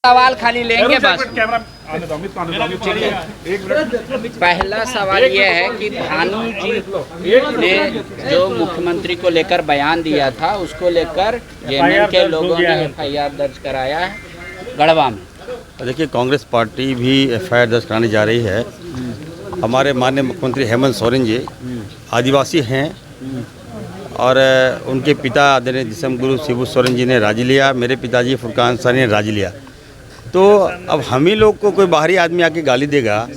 सवाल खाली लेंगे बस। पहला सवाल यह है कि भानु जी ने जो मुख्यमंत्री को लेकर बयान दिया था, उसको लेकर जेएमएम के लोगों ने एफआईआर दर्ज कराया है गढ़वा में। देखिए, कांग्रेस पार्टी भी एफआईआर दर्ज कराने जा रही है। हमारे माननीय मुख्यमंत्री हेमंत सोरेन जी आदिवासी हैं और उनके पिता आदरणीय जिसम गुरु शिबू सोरेन जी ने राजी लिया, मेरे पिताजी फुरकान सानी ने राजी लिया। तो अब हम ही लोग को कोई बाहरी आदमी आके गाली देगा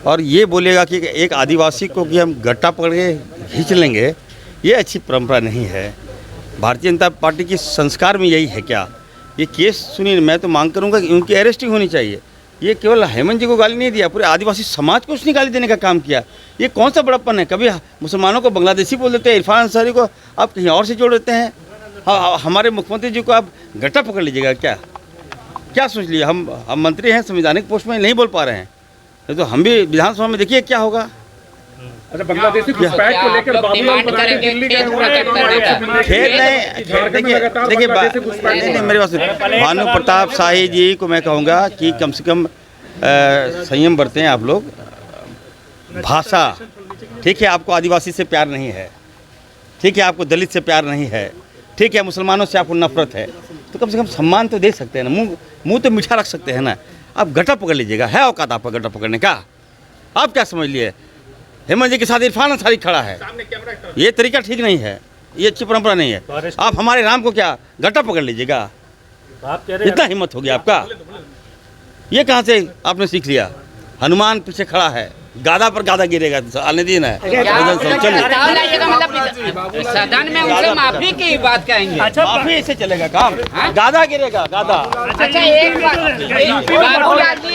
और ये बोलेगा कि एक आदिवासी को कि हम गट्टा पकड़ के खींच लेंगे, ये अच्छी परंपरा नहीं है। भारतीय जनता पार्टी की संस्कार में यही है क्या? ये केस सुनिए, मैं तो मांग करूँगा कि उनकी अरेस्टिंग होनी चाहिए। ये केवल हेमंत जी को गाली नहीं दिया, पूरे आदिवासी समाज को उसने गाली देने का काम किया। ये कौन सा बड़प्पन है? कभी मुसलमानों को बांग्लादेशी बोल देते हैं, इरफान अंसारी को आप कहीं और से जोड़ देते हैं। हमारे मुख्यमंत्री जी को आप गट्टा पकड़ लीजिएगा क्या? क्या सोच लिया? हम मंत्री हैं, संवैधानिक पोस्ट में नहीं बोल पा रहे हैं, तो हम भी विधानसभा में देखिए क्या होगा। अच्छा, बांग्लादेशी घुसपैठ को लेकर देखिए मेरे पास भानु प्रताप शाही जी को मैं कहूँगा कि कम से कम संयम बरतें आप लोग। भाषा ठीक है, आपको आदिवासी से प्यार नहीं है, ठीक है, आपको दलित से प्यार नहीं है, ठीक है, मुसलमानों से आपको नफरत है, तो कम से कम सम्मान तो दे सकते हैं ना, मुंह तो मीठा रख सकते हैं ना। आप गट्टा पकड़ लीजिएगा, है औकात आपका गट्टा पकड़ने का? आप क्या समझ लिए हेमंत जी के साथ इरफान अंसारी खड़ा है? ये तरीका ठीक नहीं है, ये अच्छी परंपरा नहीं है। आप हमारे राम को क्या गट्टा पकड़ लीजिएगा? इतना हिम्मत हो गया आपका? ये कहाँ से आपने सीख लिया? हनुमान पीछे खड़ा है, गादा पर गादा गिरेगा, आने दिन है। सदन में उनसे माफी की बात कहेंगे। अच्छा, माफी ऐसे चलेगा काम? गादा गिरेगा, गादा। अच्छा, एक बात,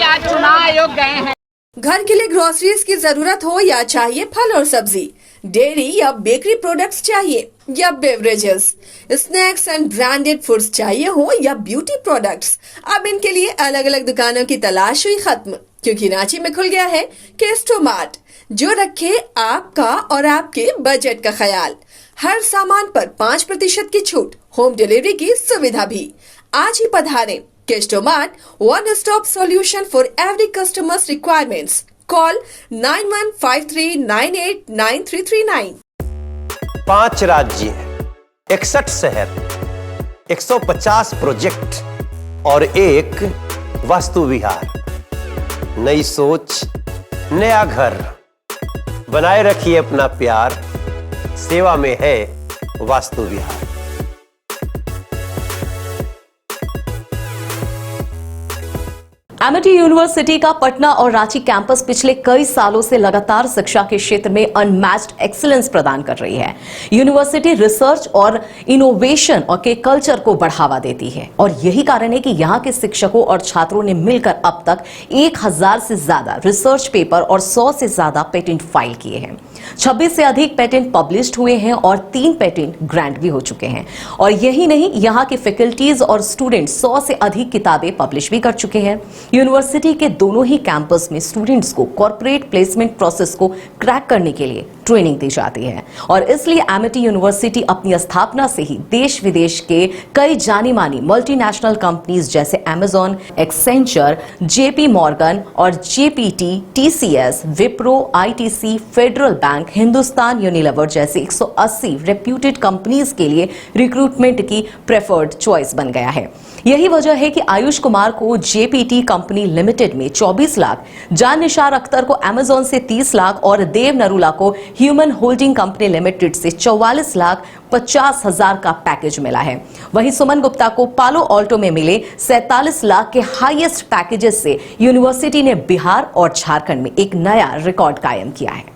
आज चुनाव आयोग गए हैं। घर के लिए ग्रोसरीज की जरूरत हो या चाहिए फल और सब्जी, डेयरी या बेकरी प्रोडक्ट्स चाहिए या beverages, snacks and branded foods चाहिए हो या ब्यूटी प्रोडक्ट्स, अब इनके लिए अलग अलग दुकानों की तलाश हुई खत्म, क्योंकि रांची में खुल गया है केस्टो मार्ट, जो रखे आपका और आपके बजट का ख्याल। हर सामान पर 5% की छूट, होम डिलीवरी की सुविधा भी। आज ही पधारें Kesto mart, one stop solution for every customer's requirements. Call 9153989339. 5 राज्य, 61 शहर, 150 प्रोजेक्ट और एक वास्तु विहार। नई सोच, नया घर, बनाए रखिए अपना प्यार, सेवा में है वास्तु विहार। एमिटी यूनिवर्सिटी का पटना और रांची कैंपस पिछले कई सालों से लगातार शिक्षा के क्षेत्र में अनमैच्ड एक्सीलेंस प्रदान कर रही है। यूनिवर्सिटी रिसर्च और इनोवेशन और के कल्चर को बढ़ावा देती है और यही कारण है कि यहाँ के शिक्षकों और छात्रों ने मिलकर अब तक 1000 से ज्यादा रिसर्च पेपर और 100 से ज्यादा पेटेंट फाइल किए हैं। 26 से अधिक पेटेंट पब्लिश्ड हुए हैं और 3 पेटेंट ग्रांट भी हो चुके हैं। और यही नहीं, यहाँ के फैकल्टीज और स्टूडेंट 100 से अधिक किताबें पब्लिश भी कर चुके हैं। यूनिवर्सिटी के दोनों ही कैंपस में स्टूडेंट्स को कॉर्पोरेट प्लेसमेंट प्रोसेस को क्रैक करने के लिए ट्रेनिंग दी जाती है और इसलिए एमिटी यूनिवर्सिटी अपनी स्थापना से ही देश विदेश के कई जानी मानी मल्टीनेशनल कंपनीज जैसे अमेजॉन, एक्सेंचर, जेपी मॉर्गन और GPT, TCS, Wipro, ITC, federal bank, Hindustan Unilever जैसे 180 रेप्यूटेड कंपनीज के लिए रिक्रूटमेंट की प्रेफर्ड चॉइस बन गया है। यही वजह है कि आयुष कुमार को जेपीटी कंपनी लिमिटेड में 24 लाख, जान निसार अख्तर को अमेजॉन से 30 लाख और देव नरूला को ह्यूमन होल्डिंग कंपनी लिमिटेड से 44,50,000 का पैकेज मिला है। वहीं सुमन गुप्ता को पालो ऑल्टो में मिले 47 लाख के हाईएस्ट पैकेजेस से यूनिवर्सिटी ने बिहार और झारखंड में एक नया रिकॉर्ड कायम किया है।